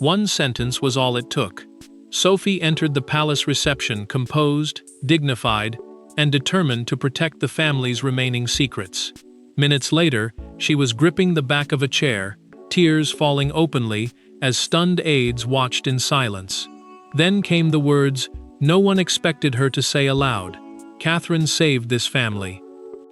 One sentence was all it took. Sophie entered the palace reception composed, dignified, and determined to protect the family's remaining secrets. Minutes later, she was gripping the back of a chair, tears falling openly as stunned aides watched in silence. Then came the words no one expected her to say aloud. Catherine saved this family.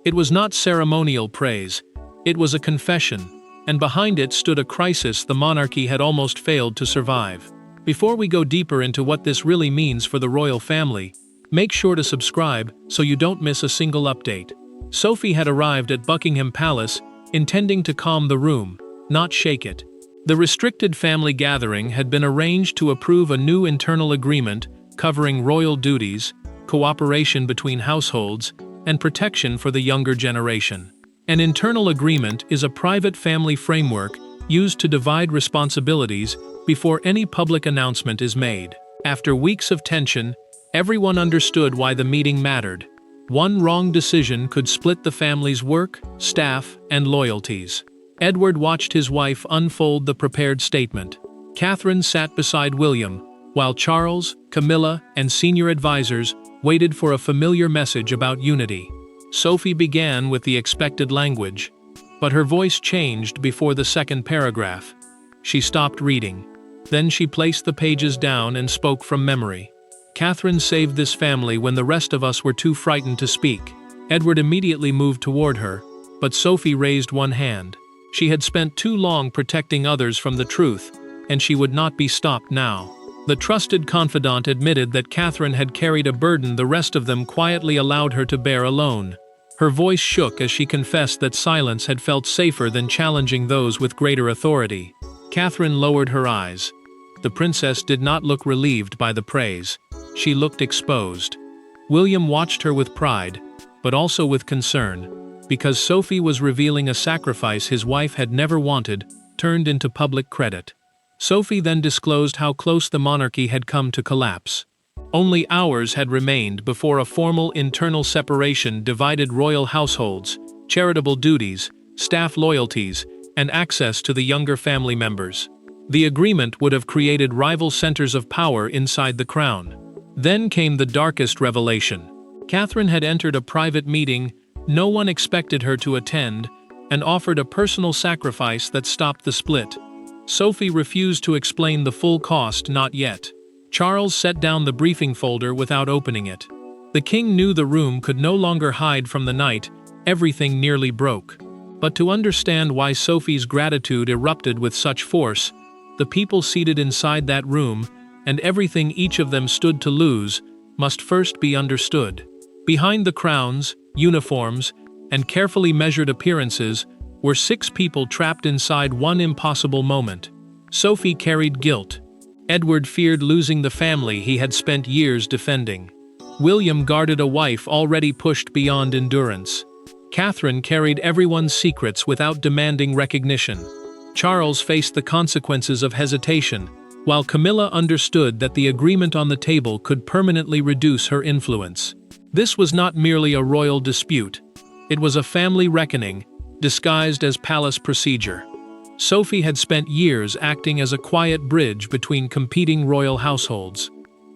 It was not ceremonial praise. It was a confession, and behind it stood a crisis the monarchy had almost failed to survive. Before we go deeper into what this really means for the royal family, make sure to subscribe so you don't miss a single update. Sophie had arrived at Buckingham Palace, intending to calm the room, not shake it. The restricted family gathering had been arranged to approve a new internal agreement covering royal duties, cooperation between households, and protection for the younger generation. An internal agreement is a private family framework used to divide responsibilities before any public announcement is made. After weeks of tension, everyone understood why the meeting mattered. One wrong decision could split the family's work, staff, and loyalties. Edward watched his wife unfold the prepared statement. Catherine sat beside William, while Charles, Camilla, and senior advisors waited for a familiar message about unity. Sophie began with the expected language, but her voice changed before the second paragraph. She stopped reading. Then she placed the pages down and spoke from memory. Catherine saved this family when the rest of us were too frightened to speak. Edward immediately moved toward her, but Sophie raised one hand. She had spent too long protecting others from the truth, and she would not be stopped now. The trusted confidant admitted that Catherine had carried a burden the rest of them quietly allowed her to bear alone. Her voice shook as she confessed that silence had felt safer than challenging those with greater authority. Catherine lowered her eyes. The princess did not look relieved by the praise. She looked exposed. William watched her with pride, but also with concern, because Sophie was revealing a sacrifice his wife had never wanted, turned into public credit. Sophie then disclosed how close the monarchy had come to collapse. Only hours had remained before a formal internal separation divided royal households, charitable duties, staff loyalties, and access to the younger family members. The agreement would have created rival centers of power inside the crown. Then came the darkest revelation. Catherine had entered a private meeting no one expected her to attend, and offered a personal sacrifice that stopped the split. Sophie refused to explain the full cost, not yet. Charles set down the briefing folder without opening it. The king knew the room could no longer hide from the night, everything nearly broke. But to understand why Sophie's gratitude erupted with such force, the people seated inside that room, and everything each of them stood to lose, must first be understood. Behind the crowns, uniforms, and carefully measured appearances were 6 people trapped inside one impossible moment. Sophie carried guilt. Edward feared losing the family he had spent years defending. William guarded a wife already pushed beyond endurance. Catherine carried everyone's secrets without demanding recognition. Charles faced the consequences of hesitation, while Camilla understood that the agreement on the table could permanently reduce her influence. This was not merely a royal dispute. It was a family reckoning, disguised as palace procedure. Sophie had spent years acting as a quiet bridge between competing royal households.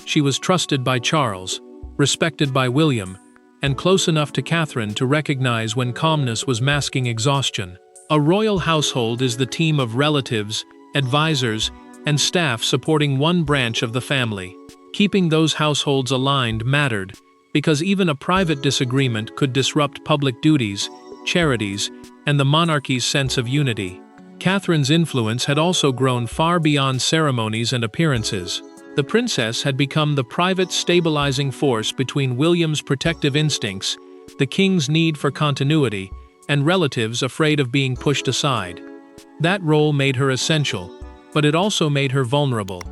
She was trusted by Charles, respected by William, and close enough to Catherine to recognize when calmness was masking exhaustion. A royal household is the team of relatives, advisors, and staff supporting one branch of the family. Keeping those households aligned mattered, because even a private disagreement could disrupt public duties, charities, and the monarchy's sense of unity. Catherine's influence had also grown far beyond ceremonies and appearances. The princess had become the private stabilizing force between William's protective instincts, the king's need for continuity, and relatives afraid of being pushed aside. That role made her essential, but it also made her vulnerable.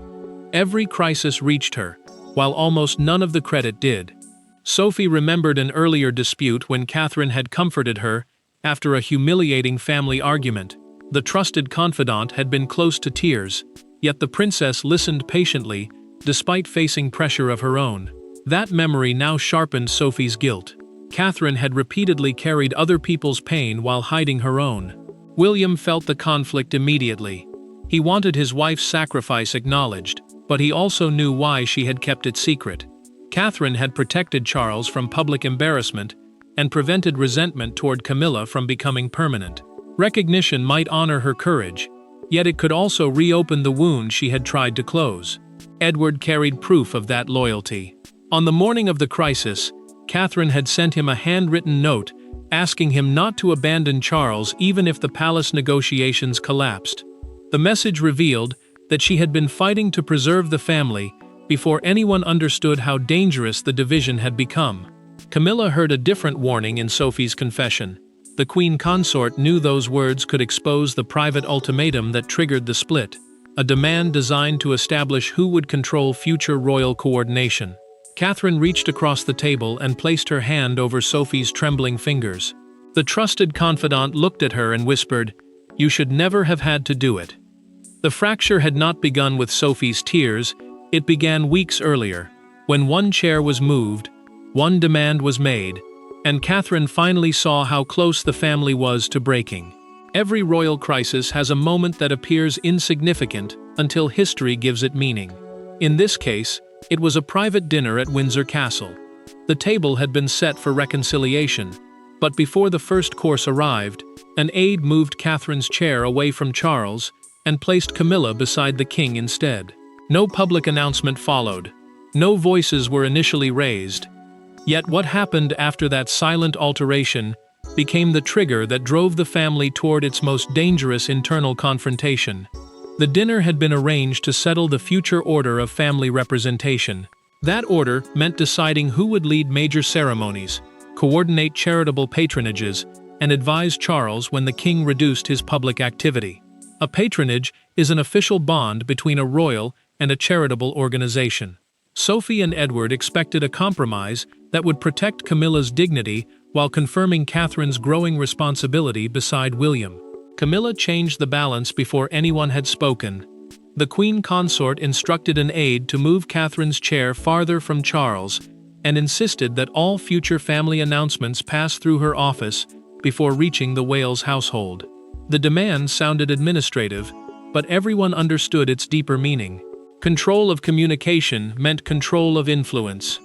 Every crisis reached her, while almost none of the credit did. Sophie remembered an earlier dispute when Catherine had comforted her after a humiliating family argument. The trusted confidant had been close to tears, yet the princess listened patiently, despite facing pressure of her own. That memory now sharpened Sophie's guilt. Catherine had repeatedly carried other people's pain while hiding her own. William felt the conflict immediately. He wanted his wife's sacrifice acknowledged, but he also knew why she had kept it secret. Catherine had protected Charles from public embarrassment and prevented resentment toward Camilla from becoming permanent. Recognition might honor her courage, yet it could also reopen the wound she had tried to close. Edward carried proof of that loyalty. On the morning of the crisis, Catherine had sent him a handwritten note asking him not to abandon Charles even if the palace negotiations collapsed. The message revealed that she had been fighting to preserve the family before anyone understood how dangerous the division had become. Camilla heard a different warning in Sophie's confession. The queen consort knew those words could expose the private ultimatum that triggered the split, a demand designed to establish who would control future royal coordination. Catherine reached across the table and placed her hand over Sophie's trembling fingers. The trusted confidant looked at her and whispered, "You should never have had to do it." The fracture had not begun with Sophie's tears, it began weeks earlier, when one chair was moved, one demand was made, and Catherine finally saw how close the family was to breaking. Every royal crisis has a moment that appears insignificant until history gives it meaning. In this case, it was a private dinner at Windsor Castle. The table had been set for reconciliation, but before the first course arrived, an aide moved Catherine's chair away from Charles and placed Camilla beside the king instead. No public announcement followed. No voices were initially raised. Yet what happened after that silent alteration became the trigger that drove the family toward its most dangerous internal confrontation. The dinner had been arranged to settle the future order of family representation. That order meant deciding who would lead major ceremonies, coordinate charitable patronages, and advise Charles when the king reduced his public activity. A patronage is an official bond between a royal and a charitable organization. Sophie and Edward expected a compromise that would protect Camilla's dignity while confirming Catherine's growing responsibility beside William. Camilla changed the balance before anyone had spoken. The queen consort instructed an aide to move Catherine's chair farther from Charles and insisted that all future family announcements pass through her office before reaching the Wales household. The demand sounded administrative, but everyone understood its deeper meaning. Control of communication meant control of influence.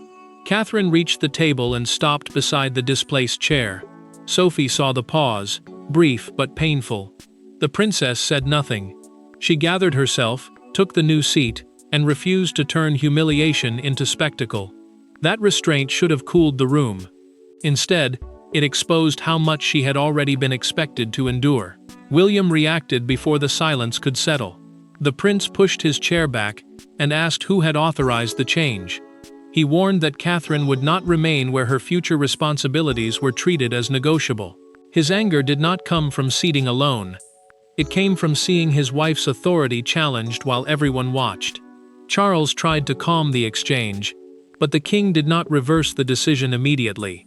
Catherine reached the table and stopped beside the displaced chair. Sophie saw the pause, brief but painful. The princess said nothing. She gathered herself, took the new seat, and refused to turn humiliation into spectacle. That restraint should have cooled the room. Instead, it exposed how much she had already been expected to endure. William reacted before the silence could settle. The prince pushed his chair back and asked who had authorized the change. He warned that Catherine would not remain where her future responsibilities were treated as negotiable. His anger did not come from seating alone. It came from seeing his wife's authority challenged while everyone watched. Charles tried to calm the exchange, but the king did not reverse the decision immediately.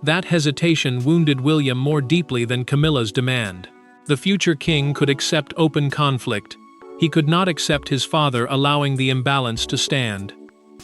That hesitation wounded William more deeply than Camilla's demand. The future king could accept open conflict. He could not accept his father allowing the imbalance to stand.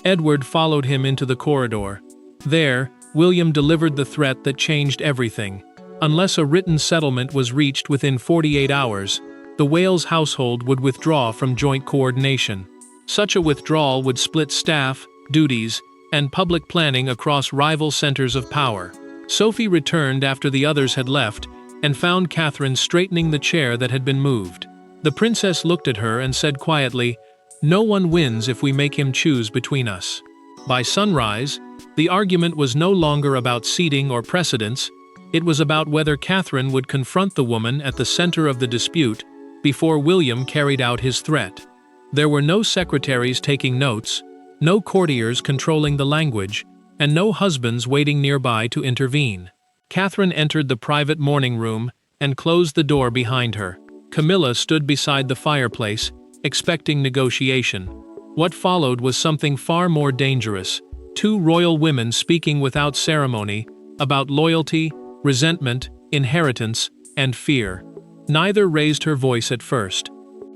Edward followed him into the corridor. There, William delivered the threat that changed everything. Unless a written settlement was reached within 48 hours, the Wales household would withdraw from joint coordination. Such a withdrawal would split staff, duties, and public planning across rival centers of power. Sophie returned after the others had left and found Catherine straightening the chair that had been moved. The princess looked at her and said quietly, "No one wins if we make him choose between us." By sunrise, the argument was no longer about seating or precedence. It was about whether Catherine would confront the woman at the center of the dispute before William carried out his threat. There were no secretaries taking notes, no courtiers controlling the language, and no husbands waiting nearby to intervene. Catherine entered the private morning room and closed the door behind her. Camilla stood beside the fireplace, expecting negotiation. What followed was something far more dangerous. Two royal women speaking without ceremony about loyalty, resentment, inheritance, and fear. Neither raised her voice at first.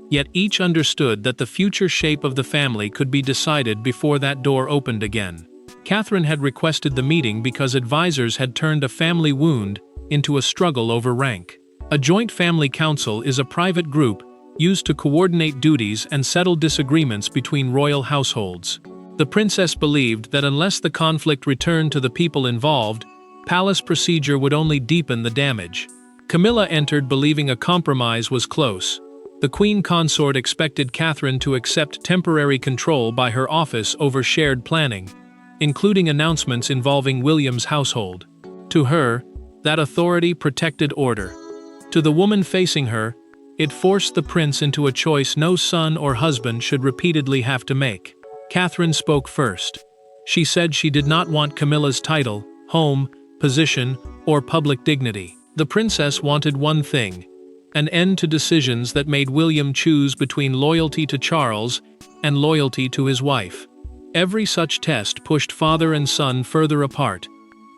Yet each understood that the future shape of the family could be decided before that door opened again. Catherine had requested the meeting because advisors had turned a family wound into a struggle over rank. A joint family council is a private group used to coordinate duties and settle disagreements between royal households. The princess believed that unless the conflict returned to the people involved, palace procedure would only deepen the damage. Camilla entered believing a compromise was close. The queen consort expected Catherine to accept temporary control by her office over shared planning, including announcements involving William's household. To her, that authority protected order. To the woman facing her, it forced the prince into a choice no son or husband should repeatedly have to make. Catherine spoke first. She said she did not want Camilla's title, home, position, or public dignity. The princess wanted one thing: an end to decisions that made William choose between loyalty to Charles and loyalty to his wife. Every such test pushed father and son further apart,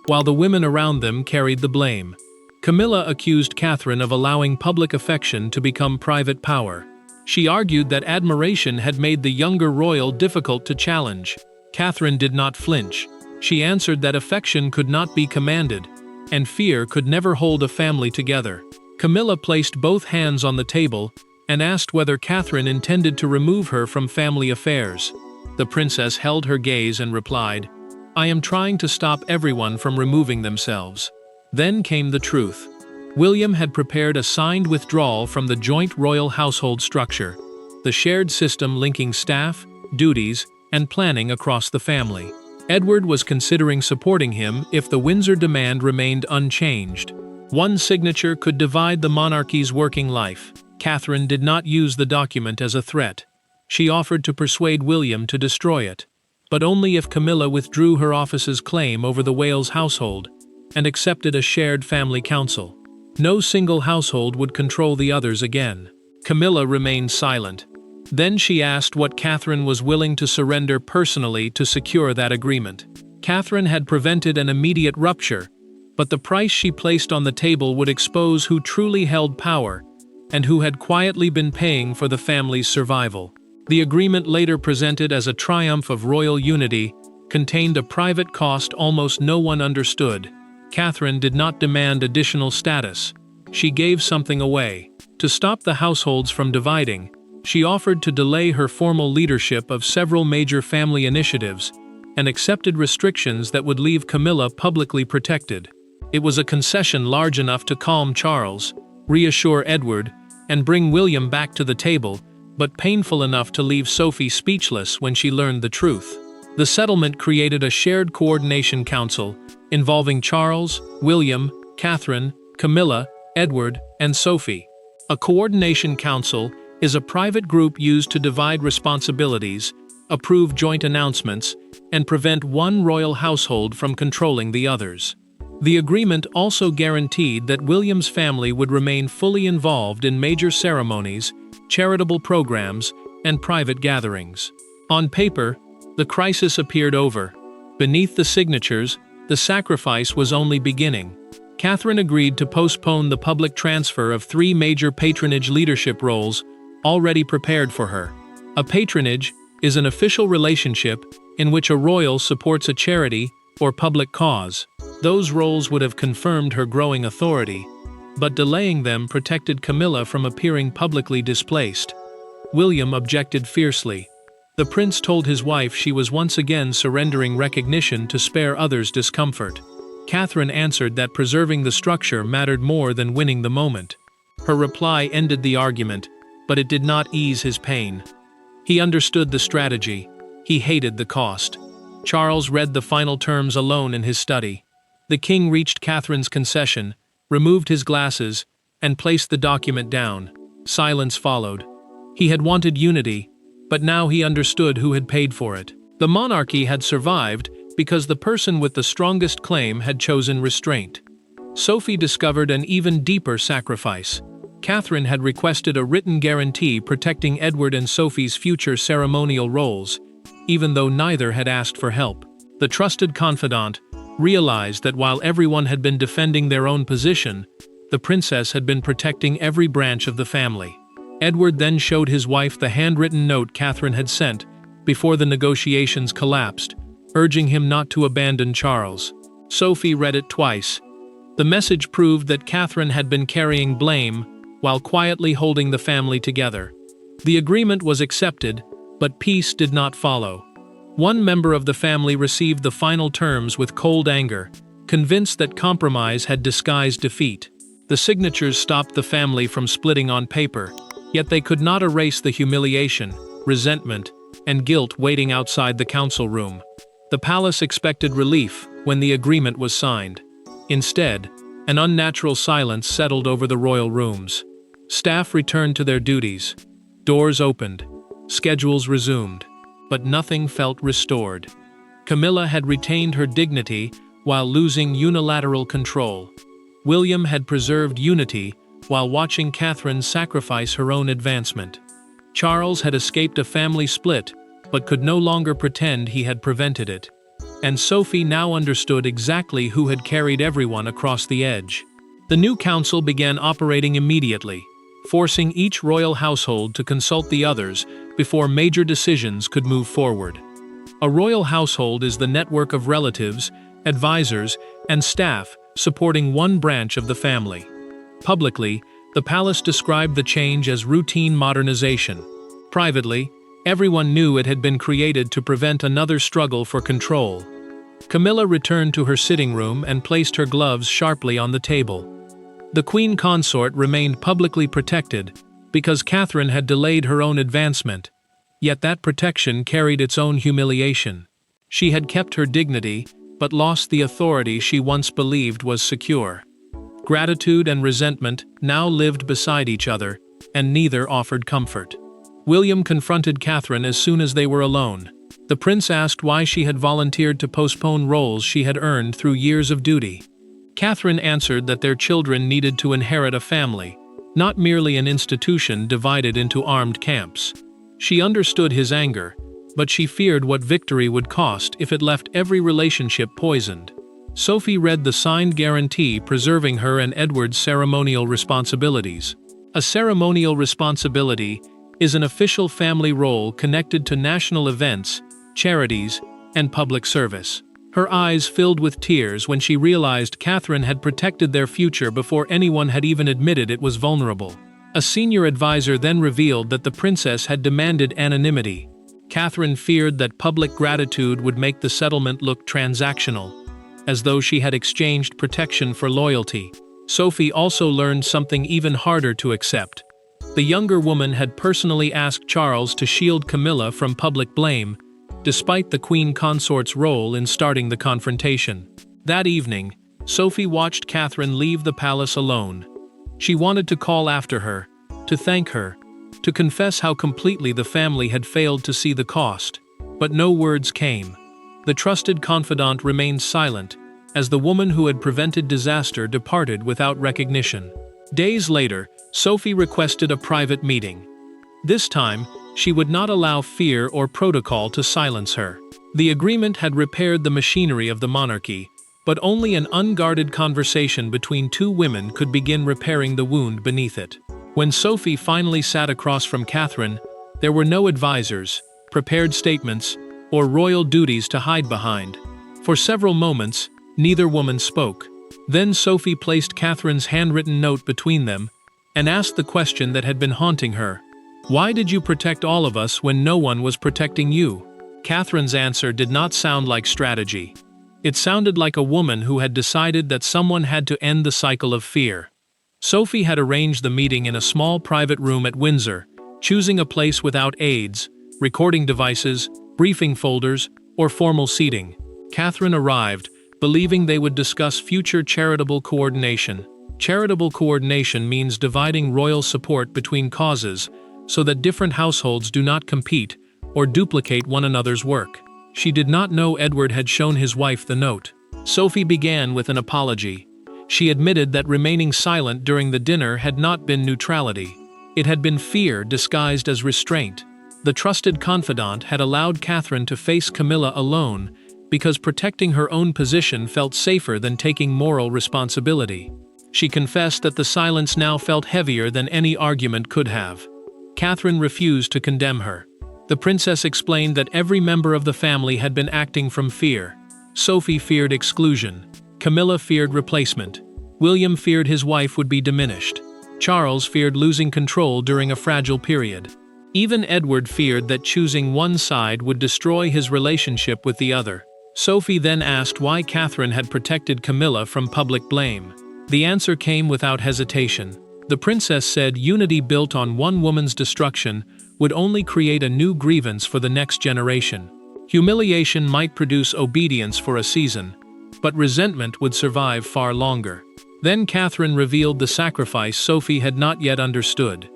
while the women around them carried the blame. Camilla accused Catherine of allowing public affection to become private power. She argued that admiration had made the younger royal difficult to challenge. Catherine did not flinch. She answered that affection could not be commanded, and fear could never hold a family together. Camilla placed both hands on the table and asked whether Catherine intended to remove her from family affairs. The princess held her gaze and replied, "I am trying to stop everyone from removing themselves." Then came the truth. William had prepared a signed withdrawal from the joint royal household structure, the shared system linking staff, duties, and planning across the family. Edward was considering supporting him if the Windsor demand remained unchanged. One signature could divide the monarchy's working life. Catherine did not use the document as a threat. She offered to persuade William to destroy it, but only if Camilla withdrew her office's claim over the Wales household and accepted a shared family council. No single household would control the others again. Camilla remained silent. Then she asked what Catherine was willing to surrender personally to secure that agreement. Catherine had prevented an immediate rupture, but the price she placed on the table would expose who truly held power and who had quietly been paying for the family's survival. The agreement, later presented as a triumph of royal unity, contained a private cost almost no one understood. Catherine did not demand additional status. She gave something away. To stop the households from dividing, she offered to delay her formal leadership of several major family initiatives and accepted restrictions that would leave Camilla publicly protected. It was a concession large enough to calm Charles, reassure Edward, and bring William back to the table, but painful enough to leave Sophie speechless when she learned the truth. The settlement created a shared coordination council involving Charles, William, Catherine, Camilla, Edward, and Sophie. A coordination council is a private group used to divide responsibilities, approve joint announcements, and prevent one royal household from controlling the others. The agreement also guaranteed that William's family would remain fully involved in major ceremonies, charitable programs, and private gatherings. On paper, the crisis appeared over. Beneath the signatures, the sacrifice was only beginning. Catherine agreed to postpone the public transfer of 3 major patronage leadership roles already prepared for her. A patronage is an official relationship in which a royal supports a charity or public cause. Those roles would have confirmed her growing authority, but delaying them protected Camilla from appearing publicly displaced. William objected fiercely. The prince told his wife she was once again surrendering recognition to spare others discomfort. Catherine answered that preserving the structure mattered more than winning the moment. Her reply ended the argument, but it did not ease his pain. He understood the strategy. He hated the cost. Charles read the final terms alone in his study. The king reached Catherine's concession, removed his glasses, and placed the document down. Silence followed. He had wanted unity, but now he understood who had paid for it. The monarchy had survived because the person with the strongest claim had chosen restraint. Sophie discovered an even deeper sacrifice. Catherine had requested a written guarantee protecting Edward and Sophie's future ceremonial roles, even though neither had asked for help. The trusted confidant realized that while everyone had been defending their own position, the princess had been protecting every branch of the family. Edward then showed his wife the handwritten note Catherine had sent before the negotiations collapsed, urging him not to abandon Charles. Sophie read it twice. The message proved that Catherine had been carrying blame, while quietly holding the family together. The agreement was accepted, but peace did not follow. One member of the family received the final terms with cold anger, convinced that compromise had disguised defeat. The signatures stopped the family from splitting on paper, yet they could not erase the humiliation, resentment, and guilt waiting outside the council room. The palace expected relief when the agreement was signed. Instead, an unnatural silence settled over the royal rooms. Staff returned to their duties. Doors opened. Schedules resumed. But nothing felt restored. Camilla had retained her dignity while losing unilateral control. William had preserved unity while watching Catherine sacrifice her own advancement. Charles had escaped a family split, but could no longer pretend he had prevented it. And Sophie now understood exactly who had carried everyone across the edge. The new council began operating immediately, forcing each royal household to consult the others before major decisions could move forward. A royal household is the network of relatives, advisors, and staff supporting one branch of the family. Publicly, the palace described the change as routine modernization. Privately, everyone knew it had been created to prevent another struggle for control. Camilla returned to her sitting room and placed her gloves sharply on the table. The queen consort remained publicly protected because Catherine had delayed her own advancement, yet that protection carried its own humiliation. She had kept her dignity, but lost the authority she once believed was secure. Gratitude and resentment now lived beside each other, and neither offered comfort. William confronted Catherine as soon as they were alone. The prince asked why she had volunteered to postpone roles she had earned through years of duty. Catherine answered that their children needed to inherit a family, not merely an institution divided into armed camps. She understood his anger, but she feared what victory would cost if it left every relationship poisoned. Sophie read the signed guarantee preserving her and Edward's ceremonial responsibilities. A ceremonial responsibility is an official family role connected to national events, charities, and public service. Her eyes filled with tears when she realized Catherine had protected their future before anyone had even admitted it was vulnerable. A senior advisor then revealed that the princess had demanded anonymity. Catherine feared that public gratitude would make the settlement look transactional, as though she had exchanged protection for loyalty. Sophie also learned something even harder to accept. The younger woman had personally asked Charles to shield Camilla from public blame, despite the queen consort's role in starting the confrontation. That evening, Sophie watched Catherine leave the palace alone. She wanted to call after her, to thank her, to confess how completely the family had failed to see the cost. But no words came. The trusted confidant remained silent, as the woman who had prevented disaster departed without recognition. Days later, Sophie requested a private meeting. This time, she would not allow fear or protocol to silence her. The agreement had repaired the machinery of the monarchy, but only an unguarded conversation between two women could begin repairing the wound beneath it. When Sophie finally sat across from Catherine, there were no advisors, prepared statements, or royal duties to hide behind. For several moments, neither woman spoke. Then Sophie placed Catherine's handwritten note between them and asked the question that had been haunting her. "Why did you protect all of us when no one was protecting you?" Catherine's answer did not sound like strategy. It sounded like a woman who had decided that someone had to end the cycle of fear. Sophie had arranged the meeting in a small private room at Windsor, choosing a place without aides, recording devices, briefing folders, or formal seating. Catherine arrived, believing they would discuss future charitable coordination. Charitable coordination means dividing royal support between causes so that different households do not compete or duplicate one another's work. She did not know Edward had shown his wife the note. Sophie began with an apology. She admitted that remaining silent during the dinner had not been neutrality. It had been fear disguised as restraint. The trusted confidant had allowed Catherine to face Camilla alone because protecting her own position felt safer than taking moral responsibility. She confessed that the silence now felt heavier than any argument could have. Catherine refused to condemn her. The princess explained that every member of the family had been acting from fear. Sophie feared exclusion. Camilla feared replacement. William feared his wife would be diminished. Charles feared losing control during a fragile period. Even Edward feared that choosing one side would destroy his relationship with the other. Sophie then asked why Catherine had protected Camilla from public blame. The answer came without hesitation. The princess said unity built on one woman's destruction would only create a new grievance for the next generation. Humiliation might produce obedience for a season, but resentment would survive far longer. Then Catherine revealed the sacrifice Sophie had not yet understood.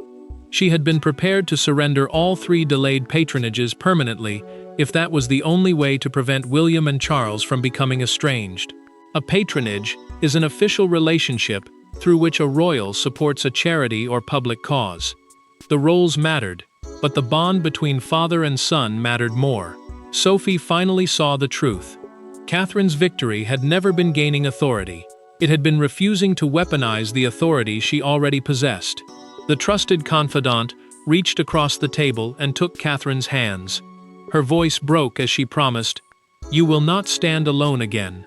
She had been prepared to surrender all 3 delayed patronages permanently if that was the only way to prevent William and Charles from becoming estranged. A patronage is an official relationship through which a royal supports a charity or public cause. The roles mattered, but the bond between father and son mattered more. Sophie finally saw the truth. Catherine's victory had never been gaining authority. It had been refusing to weaponize the authority she already possessed. The trusted confidant reached across the table and took Catherine's hands. Her voice broke as she promised, "You will not stand alone again."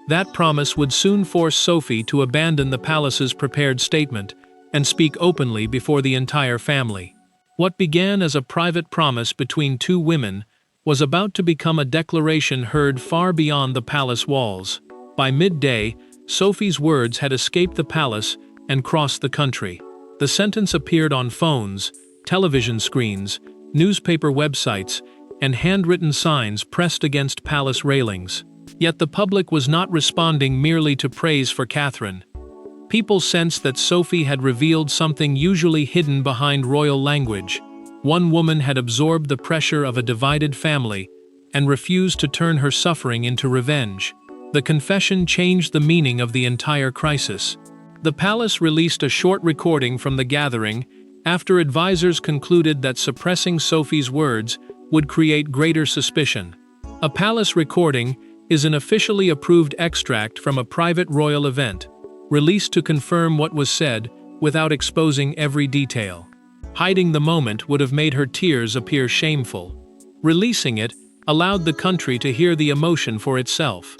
That promise would soon force Sophie to abandon the palace's prepared statement and speak openly before the entire family. What began as a private promise between 2 women was about to become a declaration heard far beyond the palace walls. By midday, Sophie's words had escaped the palace and crossed the country. The sentence appeared on phones, television screens, newspaper websites, and handwritten signs pressed against palace railings. Yet the public was not responding merely to praise for Catherine. People sensed that Sophie had revealed something usually hidden behind royal language. One woman had absorbed the pressure of a divided family and refused to turn her suffering into revenge. The confession changed the meaning of the entire crisis. The palace released a short recording from the gathering after advisors concluded that suppressing Sophie's words would create greater suspicion. A palace recording is an officially approved extract from a private royal event, released to confirm what was said without exposing every detail. Hiding the moment would have made her tears appear shameful. Releasing it allowed the country to hear the emotion for itself.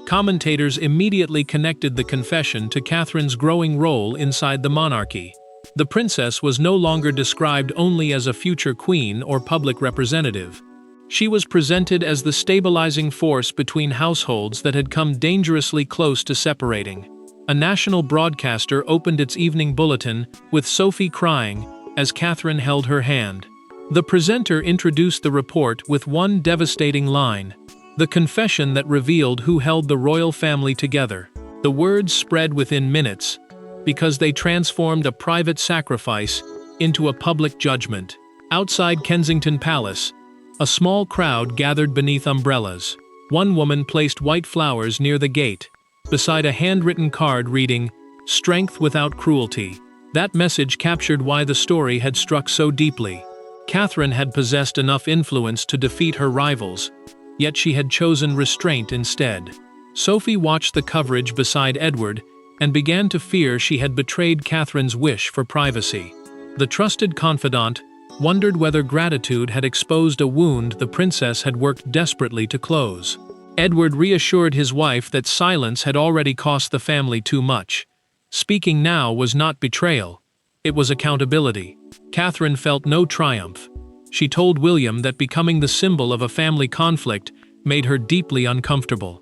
Commentators immediately connected the confession to Catherine's growing role inside the monarchy. The princess was no longer described only as a future queen or public representative. She was presented as the stabilizing force between households that had come dangerously close to separating. A national broadcaster opened its evening bulletin with Sophie crying as Catherine held her hand. The presenter introduced the report with one devastating line: the confession that revealed who held the royal family together. The words spread within minutes, because they transformed a private sacrifice into a public judgment. Outside Kensington Palace, a small crowd gathered beneath umbrellas. One woman placed white flowers near the gate, beside a handwritten card reading, "Strength without cruelty." That message captured why the story had struck so deeply. Catherine had possessed enough influence to defeat her rivals, yet she had chosen restraint instead. Sophie watched the coverage beside Edward and began to fear she had betrayed Catherine's wish for privacy. The trusted confidant wondered whether gratitude had exposed a wound the princess had worked desperately to close. Edward reassured his wife that silence had already cost the family too much. Speaking now was not betrayal, it was accountability. Catherine felt no triumph. She told William that becoming the symbol of a family conflict made her deeply uncomfortable.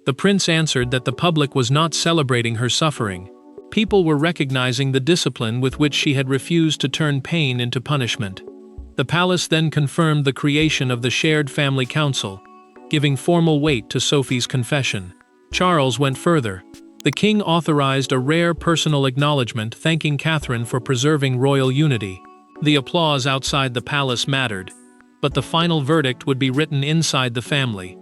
The prince answered that the public was not celebrating her suffering. People were recognizing the discipline with which she had refused to turn pain into punishment. The palace then confirmed the creation of the Shared Family Council, giving formal weight to Sophie's confession. Charles went further. The king authorized a rare personal acknowledgement thanking Catherine for preserving royal unity. The applause outside the palace mattered, but the final verdict would be written inside the family,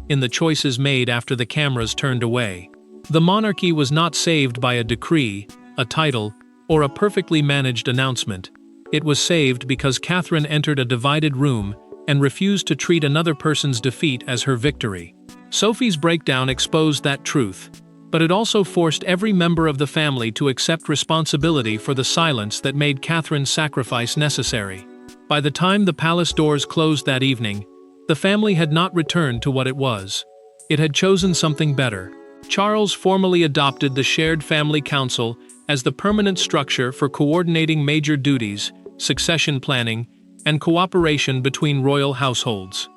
in the choices made after the cameras turned away. The monarchy was not saved by a decree, a title, or a perfectly managed announcement. It was saved because Catherine entered a divided room and refused to treat another person's defeat as her victory. Sophie's breakdown exposed that truth, but it also forced every member of the family to accept responsibility for the silence that made Catherine's sacrifice necessary. By the time the palace doors closed that evening, the family had not returned to what it was. It had chosen something better. Charles formally adopted the Shared Family Council as the permanent structure for coordinating major duties, succession planning, and cooperation between royal households.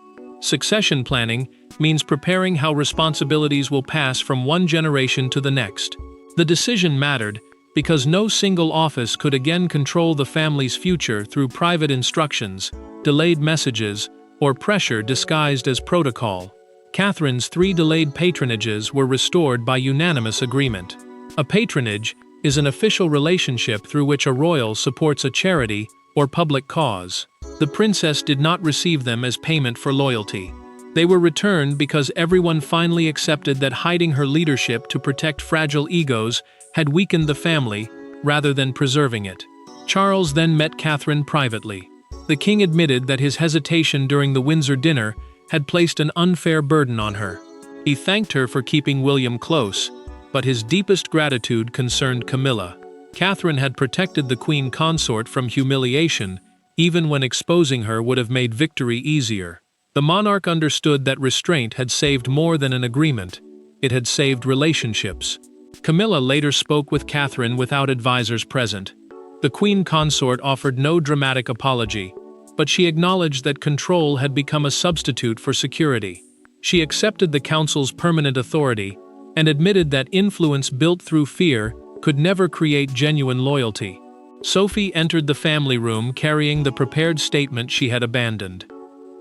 Succession planning means preparing how responsibilities will pass from one generation to the next. The decision mattered because no single office could again control the family's future through private instructions, delayed messages, or pressure disguised as protocol. Catherine's 3 delayed patronages were restored by unanimous agreement. A patronage is an official relationship through which a royal supports a charity or public cause. The princess did not receive them as payment for loyalty. They were returned because everyone finally accepted that hiding her leadership to protect fragile egos had weakened the family rather than preserving it. Charles then met Catherine privately. The king admitted that his hesitation during the Windsor dinner had placed an unfair burden on her. He thanked her for keeping William close, but his deepest gratitude concerned Camilla. Catherine had protected the queen consort from humiliation, even when exposing her would have made victory easier. The monarch understood that restraint had saved more than an agreement, it had saved relationships. Camilla later spoke with Catherine without advisors present. The queen consort offered no dramatic apology, but she acknowledged that control had become a substitute for security. She accepted the council's permanent authority and admitted that influence built through fear could never create genuine loyalty. Sophie entered the family room carrying the prepared statement she had abandoned.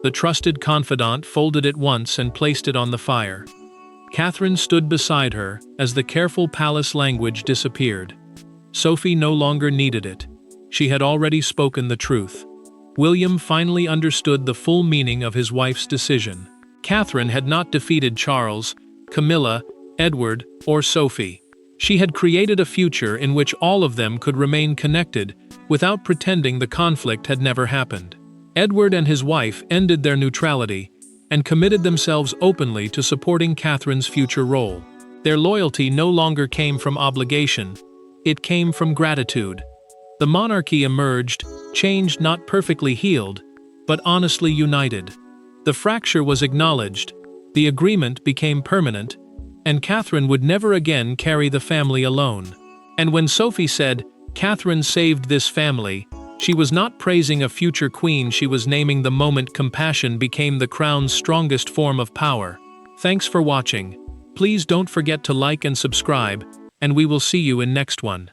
The trusted confidant folded it once and placed it on the fire. Catherine stood beside her as the careful palace language disappeared. Sophie no longer needed it. She had already spoken the truth. William finally understood the full meaning of his wife's decision. Catherine had not defeated Charles, Camilla, Edward, or Sophie. She had created a future in which all of them could remain connected without pretending the conflict had never happened. Edward and his wife ended their neutrality and committed themselves openly to supporting Catherine's future role. Their loyalty no longer came from obligation, it came from gratitude. The monarchy emerged, changed, not perfectly healed, but honestly united. The fracture was acknowledged, the agreement became permanent, and Catherine would never again carry the family alone. And when Sophie said, "Catherine saved this family," she was not praising a future queen, she was naming the moment compassion became the crown's strongest form of power. Thanks for watching. Please don't forget to like and subscribe, and we will see you in next one.